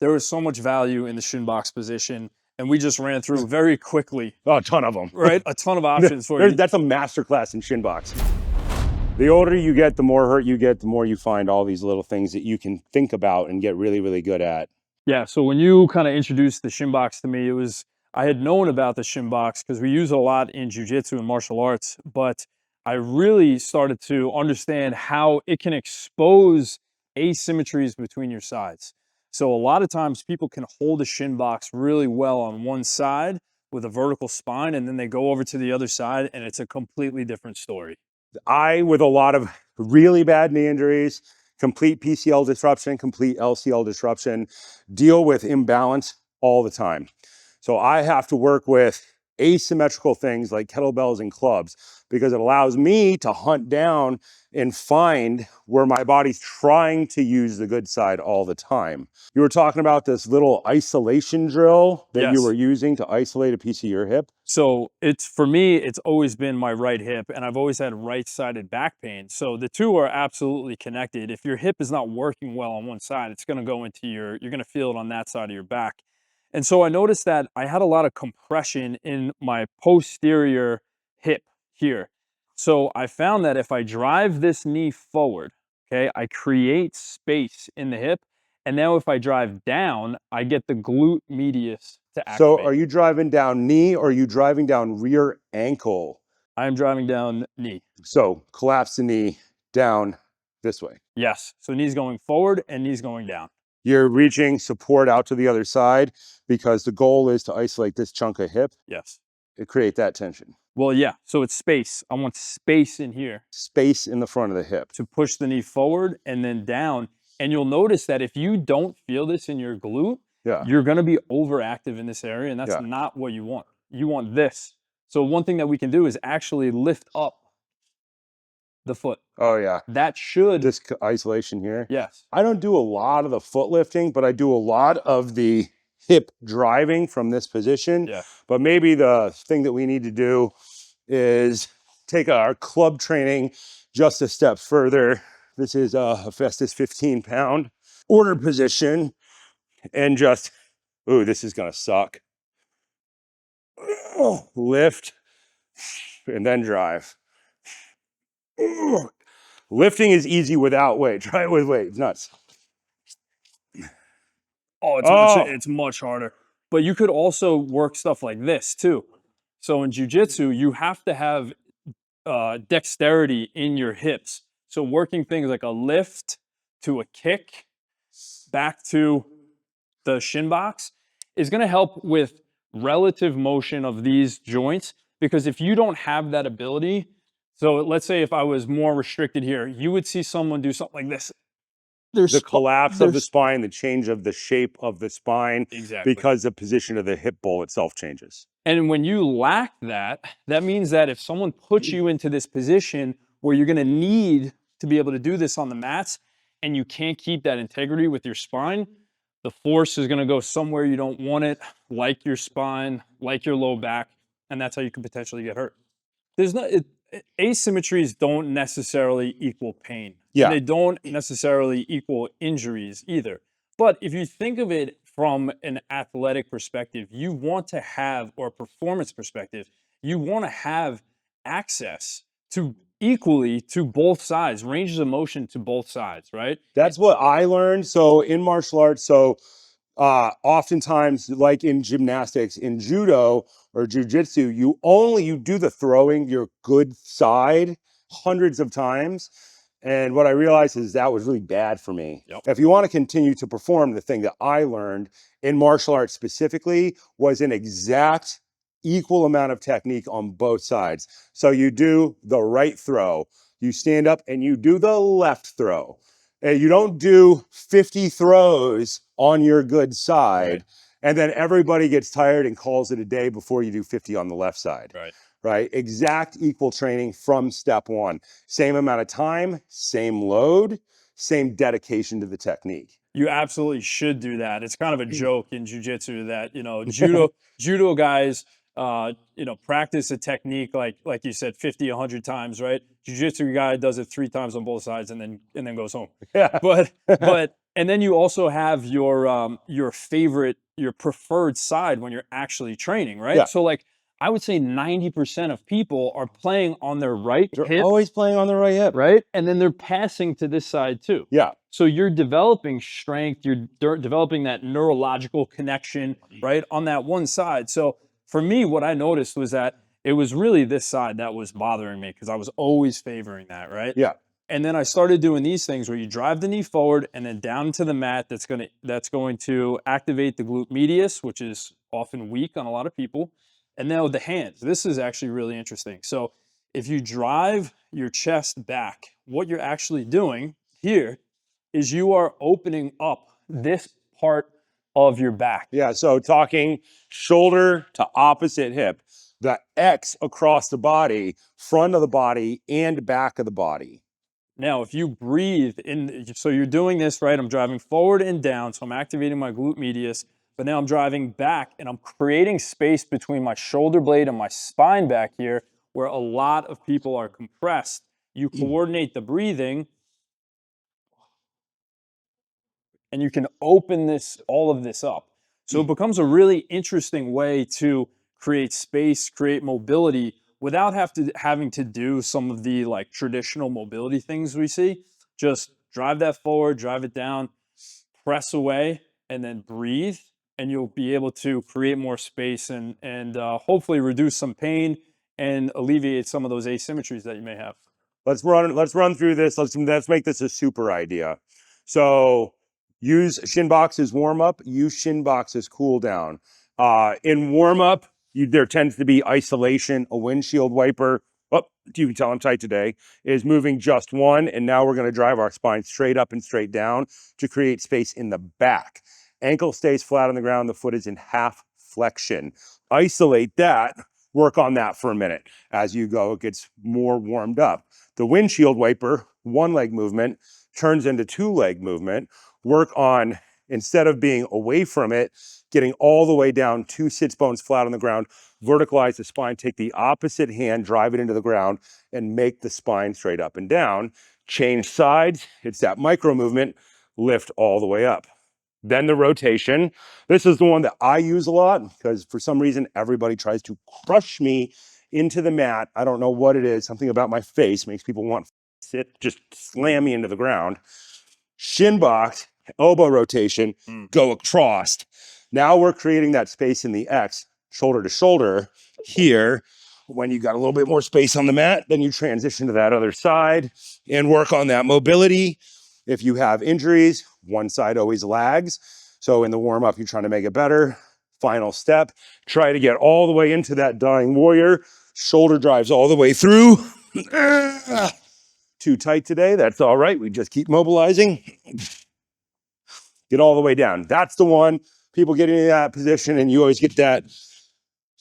there is so much value in the shin box position, and we just ran through very quickly. Oh, a ton of them. Right? A ton of options for you. That's a masterclass in shin box. The older you get, the more hurt you get, the more you find all these little things that you can think about and get really, really good at. Yeah, so when you kind of introduced the shin box to me, I had known about the shin box because we use it a lot in jiu-jitsu and martial arts, but I really started to understand how it can expose asymmetries between your sides. So a lot of times people can hold a shin box really well on one side with a vertical spine, and then they go over to the other side and it's a completely different story. With a lot of really bad knee injuries, complete PCL disruption, complete LCL disruption, deal with imbalance all the time. So I have to work with asymmetrical things like kettlebells and clubs because it allows me to hunt down and find where my body's trying to use the good side all the time. You were talking about this little isolation drill that you were using to isolate a piece of your hip. So for me, it's always been my right hip, and I've always had right-sided back pain. So the two are absolutely connected. If your hip is not working well on one side, it's gonna go into you're gonna feel it on that side of your back. And so I noticed that I had a lot of compression in my posterior hip here. So I found that if I drive this knee forward, okay, I create space in the hip. And now if I drive down, I get the glute medius to activate. So are you driving down knee or are you driving down rear ankle? I'm driving down knee. So collapse the knee down this way. Yes. So knee's going forward and knee's going down. You're reaching support out to the other side because the goal is to isolate this chunk of hip. Yes. To create that tension. Well, yeah. So it's space. I want space in here. Space in the front of the hip. To push the knee forward and then down. And you'll notice that if you don't feel this in your glute, you're going to be overactive in this area. And that's not what you want. You want this. So one thing that we can do is actually lift up the foot. Oh, yeah. That should. This isolation here. Yes. I don't do a lot of the foot lifting, but I do a lot of the hip driving from this position. Yeah. But maybe the thing that we need to do is take our club training just a step further. This is a Festus 15-pound order position. And just, ooh, this is going to suck. Lift and then drive. Lifting is easy without weight. Try it with weight. It's nuts. It's much harder. But you could also work stuff like this too. So in jiu-jitsu, you have to have dexterity in your hips. So working things like a lift to a kick back to the shin box is going to help with relative motion of these joints, because if you don't have that ability, so let's say if I was more restricted here, you would see someone do something like this. The collapse of the spine, the change of the shape of the spine, because the position of the hip bowl itself changes. And when you lack that, that means that if someone puts you into this position where you're going to need to be able to do this on the mats, and you can't keep that integrity with your spine, the force is going to go somewhere you don't want it, like your spine, like your low back, and that's how you can potentially get hurt. Asymmetries don't necessarily equal pain. Yeah. They don't necessarily equal injuries either. But if you think of it from an athletic perspective, you want to have, or a performance perspective, you want to have access to equally to both sides, ranges of motion to both sides, right? That's what I learned. So in martial arts, oftentimes, like in gymnastics, in judo or jiu-jitsu, you do the throwing your good side hundreds of times. And what I realized is that was really bad for me. Yep. If you want to continue to perform, the thing that I learned in martial arts specifically was an exact equal amount of technique on both sides. So you do the right throw, you stand up and you do the left throw. And you don't do 50 throws on your good side, and then everybody gets tired and calls it a day before you do 50 on the left side. Right? Exact equal training from step one. Same amount of time, same load, same dedication to the technique. You absolutely should do that. It's kind of a joke in jiu-jitsu that, judo guys, practice a technique like you said, 50, 100 times, right? Jiu-jitsu guy does it 3 times on both sides and then goes home. Yeah. But And then you also have your favorite, your preferred side when you're actually training, right? Yeah. So like I would say 90% of people are playing on their right They're hip, always playing on the right hip. right? And then they're passing to this side too. Yeah. So you're developing strength, you're developing that neurological connection, right, on that one side. So for me, what I noticed was that it was really this side that was bothering me because I was always favoring that, right? Yeah. And then I started doing these things where you drive the knee forward and then down to the mat. That's going to activate the glute medius, which is often weak on a lot of people. And now the hands. This is actually really interesting. So if you drive your chest back, what you're actually doing here is you are opening up this part of your back. Yeah. So talking shoulder to opposite hip, the X across the body, front of the body, and back of the body. Now, if you breathe in, so you're doing this, right? I'm driving forward and down, so I'm activating my glute medius, but now I'm driving back and I'm creating space between my shoulder blade and my spine back here, where a lot of people are compressed. You coordinate the breathing and you can open all of this up. So it becomes a really interesting way to create space, create mobility without having to do some of the like traditional mobility things we see. Just drive that forward, drive it down, press away, and then breathe, and you'll be able to create more space and hopefully reduce some pain and alleviate some of those asymmetries that you may have. Let's run through this. Let's make this a super idea. So use Shinbox as warm up, use Shinbox as cool down. In warm up, there tends to be isolation, a windshield wiper. Oh, you can tell I'm tight today, is moving just one. And now we're going to drive our spine straight up and straight down to create space in the back. Ankle stays flat on the ground. The foot is in half flexion. Isolate that. Work on that for a minute. As you go, it gets more warmed up. The windshield wiper, one leg movement, turns into two leg movement. Work on, instead of being away from it, getting all the way down, two sits bones flat on the ground, verticalize the spine, take the opposite hand, drive it into the ground, and make the spine straight up and down. Change sides, it's that micro movement, lift all the way up. Then the rotation. This is the one that I use a lot because for some reason, everybody tries to crush me into the mat. I don't know what it is. Something about my face makes people want to sit, just slam me into the ground. Shin box, elbow rotation, go across. Now we're creating that space in the X, shoulder to shoulder here. When you got a little bit more space on the mat, then you transition to that other side and work on that mobility. If you have injuries, one side always lags. So in the warm up, you're trying to make it better. Final step, try to get all the way into that dying warrior. Shoulder drives all the way through. Too tight today, that's all right. We just keep mobilizing. Get all the way down. That's the one. People get into that position and you always get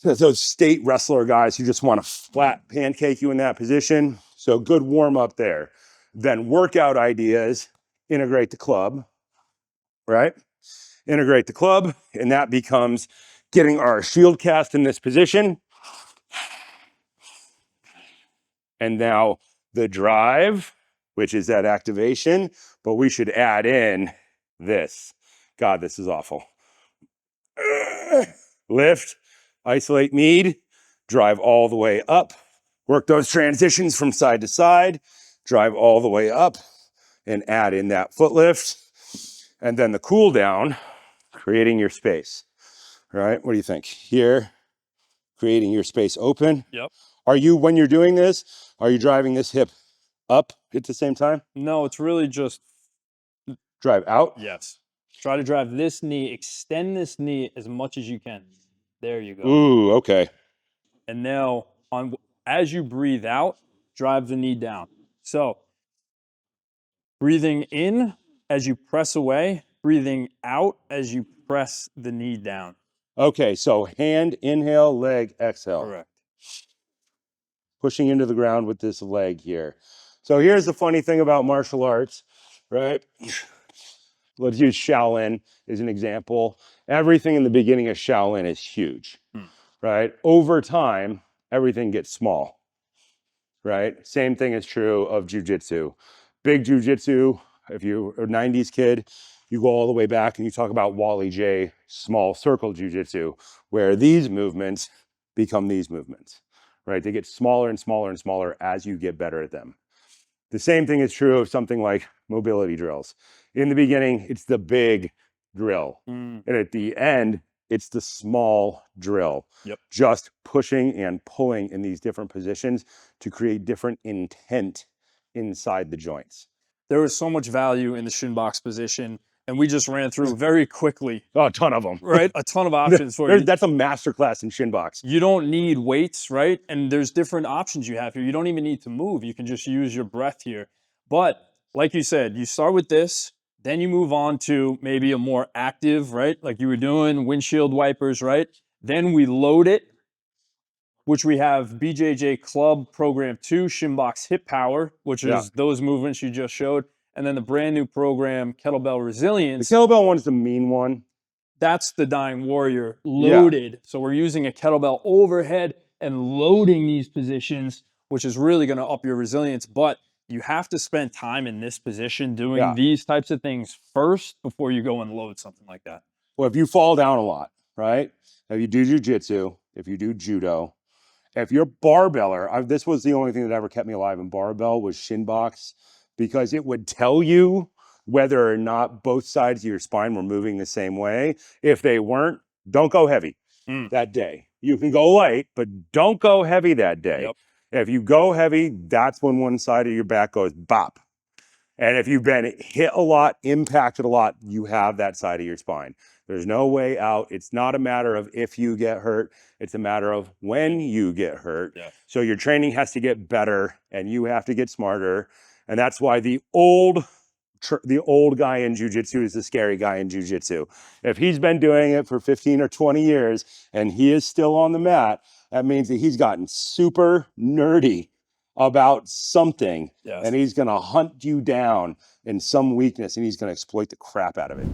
those state wrestler guys who just want to flat pancake you in that position. So good warm up there. Then workout ideas, integrate the club, right? Integrate the club, and that becomes getting our shield cast in this position. And now the drive, which is that activation, but we should add in this. God, this is awful. Lift, isolate need, drive all the way up. Work those transitions from side to side, drive all the way up, and add in that foot lift. And then the cool down, creating your space. All right, what do you think? Here, creating your space open. Yep. When you're doing this, are you driving this hip up at the same time? No, it's really just Drive out? yes. Try to drive this knee, extend this knee as much as you can. There you go. Ooh, okay. And now as you breathe out, drive the knee down. So breathing in as you press away, breathing out as you press the knee down. Okay, so hand, inhale, leg, exhale. Correct. Pushing into the ground with this leg here. So here's the funny thing about martial arts, right? Let's use Shaolin as an example. Everything in the beginning of Shaolin is huge, right? Over time, everything gets small, right? Same thing is true of jujitsu. Big jujitsu, if you're a 90s kid, You go all the way back and you talk about Wally J small circle jujitsu, where these movements become these movements, right? They get smaller and smaller and smaller as you get better at them. The same thing is true of something like mobility drills. In the beginning, it's the big drill. Mm, And at the end, it's the small drill. yep. Just pushing and pulling in these different positions to create different intent inside the joints. There was so much value in the shin box position, and we just ran through very quickly, Oh, a ton of them. right? A ton of options for you. That's a masterclass in shin box. You don't need weights, right? And there's different options you have here. You don't even need to move. You can just use your breath here. But like you said, you start with this, then you move on to maybe a more active, right? Like you were doing windshield wipers, right? Then we load it, which we have BJJ Club Program 2, Shinbox Hip Power, which Yeah. is those movements you just showed. And then the brand new program, Kettlebell The Resilience, kettlebell one is the mean one. that's the Dying Warrior Yeah. loaded. So we're using a kettlebell overhead and loading these positions, which is really going to up your resilience. But you have to spend time in this position doing Yeah. these types of things first before you go and load something like that. Well, if you fall down a lot, right? If you do jujitsu, if you do judo, if you're barbeller, this was the only thing that ever kept me alive in barbell was shin box, because it would tell you whether or not both sides of your spine were moving the same way. If they weren't, don't go heavy that day. You can go light, but don't go heavy that day. Yep. If you go heavy, that's when one side of your back goes bop. And if you've been hit a lot, impacted a lot, you have that side of your spine. There's no way out. It's not a matter of if you get hurt, it's a matter of when you get hurt. Yeah. So your training has to get better and you have to get smarter. And that's why the old guy in jiu-jitsu is the scary guy in jiu-jitsu. If he's been doing it for 15 or 20 years and he is still on the mat, that means that he's gotten super nerdy about something, Yes. and he's going to hunt you down in some weakness and he's going to exploit the crap out of it.